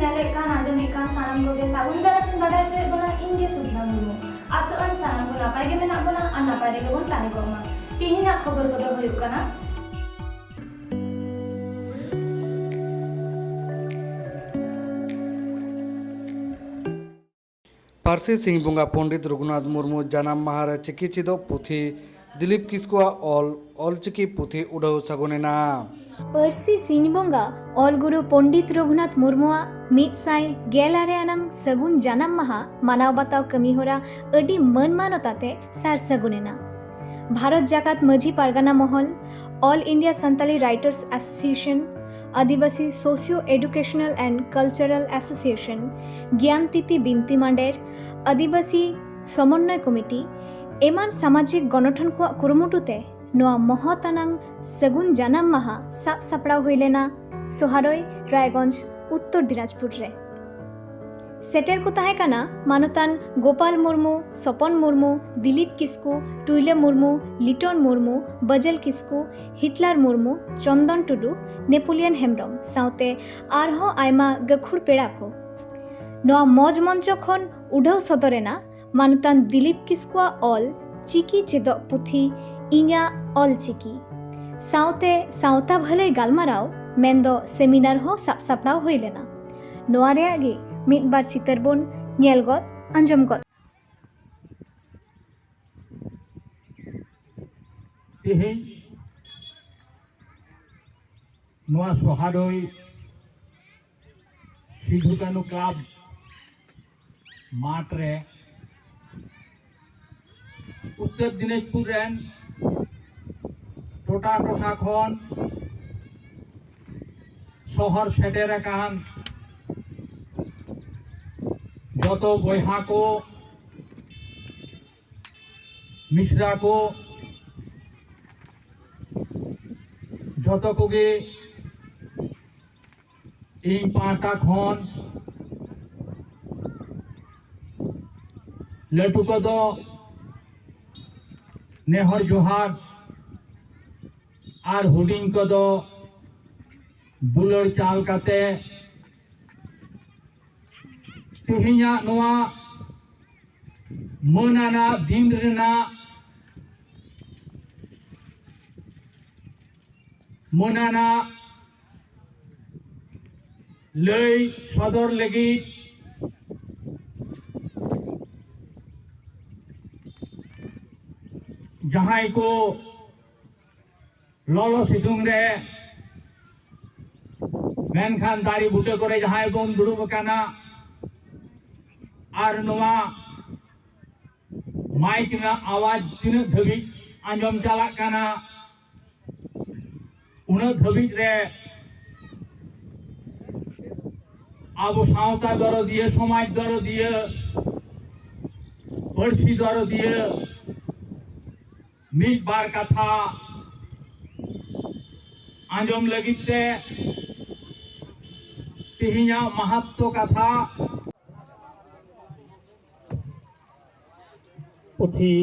नेले कान आजमे कान सानाम को के साबुन दारासिन बाडाय होय बोला इंगे सुधना मुर्मू आसोआन सानाम को नापाय गे मेना बोला आ नापाय गे बोन ताने कोमा तिहिना खबर को दो हुयुग काना पारसी सिंह बुंगा पंडित रघुनाथ मुर्मू जानाम माहार चिकी चिदो पुथी दिलीप किस्कुआ ऑलचिकी पुथी उड़ाव सगुनेना पारसी सिंह बोंगा ऑलगुरु पंडित रघुनाथ मुर्मुआ मिदसाय गेलारे आनांग सगुन जानाम माहा मानाव बाताव कमीहोरा अडी मन मानताते सार सगुनेना Bharat जाकात Majhi Pargana Mahal all India Santali writers association Adivasi socio educational and cultural association ज्ञानतीति बिनती मांडेर आदिवासी समन्वय कमिटी एमान सामाजिक गणठन को कुरुमुटुते नोआ महतानांग सगुन जानाम माहा साब सापड़ाव हुईलेना सोहारोय रायगंज उत्तर दिनाजपुर रे सेटर को ताहे काना मानतान गोपाल मुर्मू सपन मुर्मू दिलीप किस्कू टुइले मुर्मू लिटन मुर्मू बजल किस्कू हिटलर मुर्मू चंदन टुडू नेपोलियन हेम्ब्रम साउते आरहो आयमा गखुड़ पेड़ा को नोआ मौज मंच खन उड़ाव सदरेना मानतान दिलीप किस्कुआ ऑल चिकी चेदो पुथी इन्या ऑल चिकी साउते साउता भले गालमाराव मेंदो सेमिनार हो साब सापड़ाव हुई लेना नोआ रेया गे मिद बार चितर बोन नेल गद अंजम गद तेहें नोआ सोहारोय सिधु कानु क्लब माठ रे उत्तर दिनाजपुर रेन टोटा टोटा खन शहर सेटेर आकान जतो बयहा को मिश्रा को जतो कोगे इन पाटा खन लटू को दो नेहर जोहार आर हुडिंग को दो बुलर चाल काते तिहिया नोआ मनाना दिन रेना मनाना लई सदर लगी जहां को ललो सितुंग रे मेनखान दारी बुटे करे जहां बोन दुड़ुब काना आर नोआ माइक ना आवाज तीन धबी आंजम चला काना उन धबी रे अब सावता दर दिए समाज दर दिए पारसी दर दिए मिद बार कथा आंजम लगिते तिहिया महत्व कथा पुथी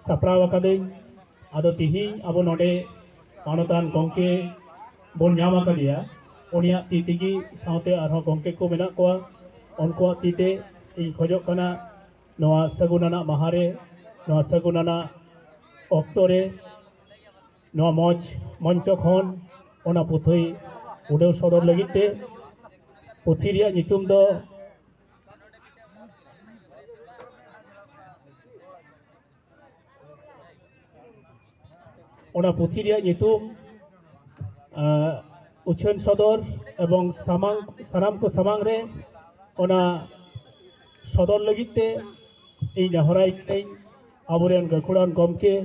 सापड़ाव अकादें आदो तिही अब नोडे मानतान गंके बोन नाम अकादिया उनिया तीतिगी साउते आरो गंके को मेना कोआ उनको तीते इन खोजो कना नोआ सगुनाना महारे नोआ सगुनाना अक्तरे नोआ मौज मंच खन ओना पुथी उड़ेव सदर लगिते पुथी रिया नितुम दो ओना पुथी रिया नितुम उछन सदर एवं सामांग सानाम को सामांग रे ओना सदर लगिते इन हराई आबोरेन गखुड़ान गमके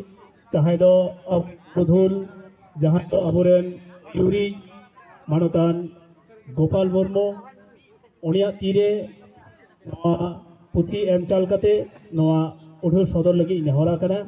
जहां दो पुधुल जहां दो आबोरेन यूरी मानतान गोपाल मुर्मू उनिया तीरे नोआ पुथी एम चाल काते नोआ उड़ो सदर लगी नेहरा कना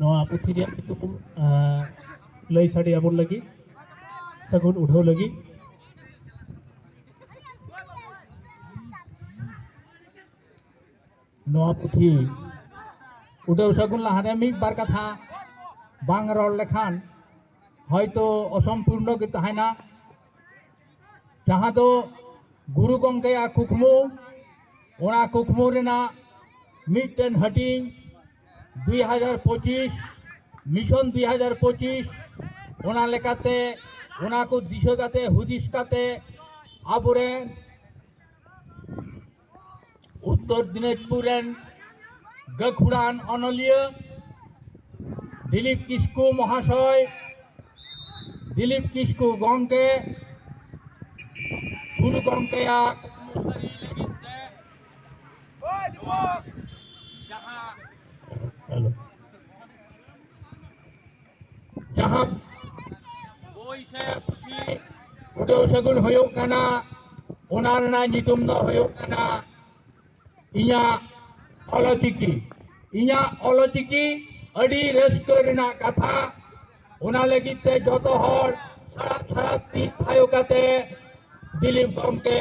ᱱᱚᱣᱟ ᱯᱩᱛᱷᱤ ᱨᱮᱭᱟᱜ ᱧᱩᱛᱩᱢ ᱞᱟᱹᱭ ᱥᱟᱰᱮ ᱟᱵᱚᱱ ᱞᱟᱹᱜᱤᱫ ᱥᱟᱹᱜᱩᱱ ᱩᱰᱷᱟᱹᱣ ᱞᱟᱹᱜᱤᱫ ᱱᱚᱣᱟ ᱯᱩᱛᱷᱤ ᱩᱰᱟᱹᱣ ᱥᱟᱹᱜᱩᱱ ᱞᱟᱦᱟᱨᱮ ᱢᱤᱫ ᱵᱟᱨ ᱠᱟᱛᱷᱟ ᱵᱟᱝ ᱨᱚᱲ ᱞᱮᱠᱷᱟन হয়তো অসম্পূর্ণ ᱜᱮ ᱛᱟᱦᱮᱱᱟ ᱡᱟᱦᱟᱸ ᱫᱚ গুরু গঙ্কেয়াᱜ কুকমু ওনা কুকমু রেনাᱜ মিটটেন হাটিং 2025 মিশন 2025 ওনা লেকাতে ওনা কো দিশা কাতে হুদিস কাতে আবরেন উত্তর দিনাজপুরেন গখুড়ান অনলিয়া দিলীপ কিসকু মহাশয় দিলীপ কিসকু গঙ্কে গুরু গঙ্কেয়াগ जहाँ बोई से पुथी उड़ाव सगुन होयोग काना ओना रना नितुम दो होयोग काना इया ऑलचिकी अड़ी रस्को रेना कथा ओना लगी ते जोतो हर सारा तीत थायो काते दिलीप गमके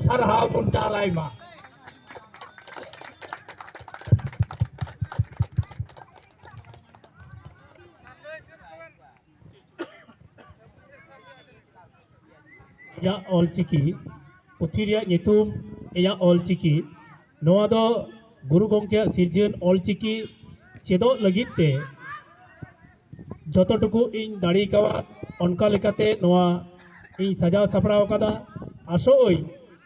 सरहा बुंटा लाइमा या ऑलचिकी पुथी रिया नितुम या ऑलचिकी नोआ दो गुरु गंके सिरजन ऑलचिकी चेदो लगित ते जतटुकु इन दाड़ी कावा अनका लेकाते नोआ इन सजाव सपड़ाव कादा आसोई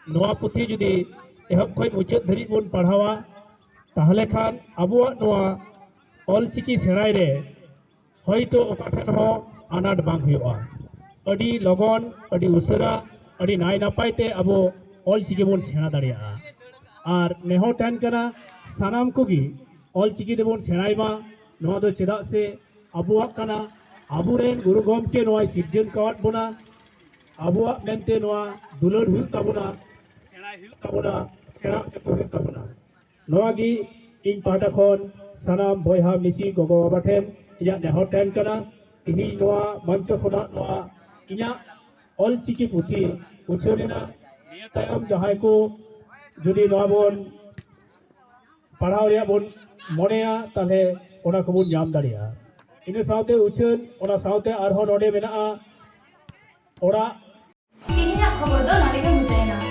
नोआ पुथी जुदी एहब खय मुचाद धरि बन पढ़ावा ताहले खान आबुआ नोआ ऑलचिकी सेणाय रे हयतो ओकाठेन हो आनाट बांग हुआ अड़ी लगन अड़ी उसरा अड़ी नाय नापायते अबो ऑलचिकी बन सेणा दाड़िया और नेहो टान कना सानाम कोगी ऑलचिकी देबन सेणायमा नोआ दो चेदा से आबुआ कना आबुरेन गुरु गमके नोआ सिरजन कावत बोना आबुआ मेनते नोआ दुलर हुई ताबुना सेणाय हुई ताबुना सेणा चतु हुई ताबुना नोआ गी इन पाटा खन सानाम बयहा मिसी गगो बाबा ठेन इया नेहो टान कना इही नोआ मंच खोना नोआ इया ऑलचिकी पुथी उछेरेना निया तायम जहाय को जुदी नोआ बोन पढ़ाव रिया बोन मनेया ताले ओना को बोन जाम दाड़िया इन साउते उछेन ओना साउते आरहो नोडे मेना ओड़ा तिहिना खबर दो नोडे मुचायना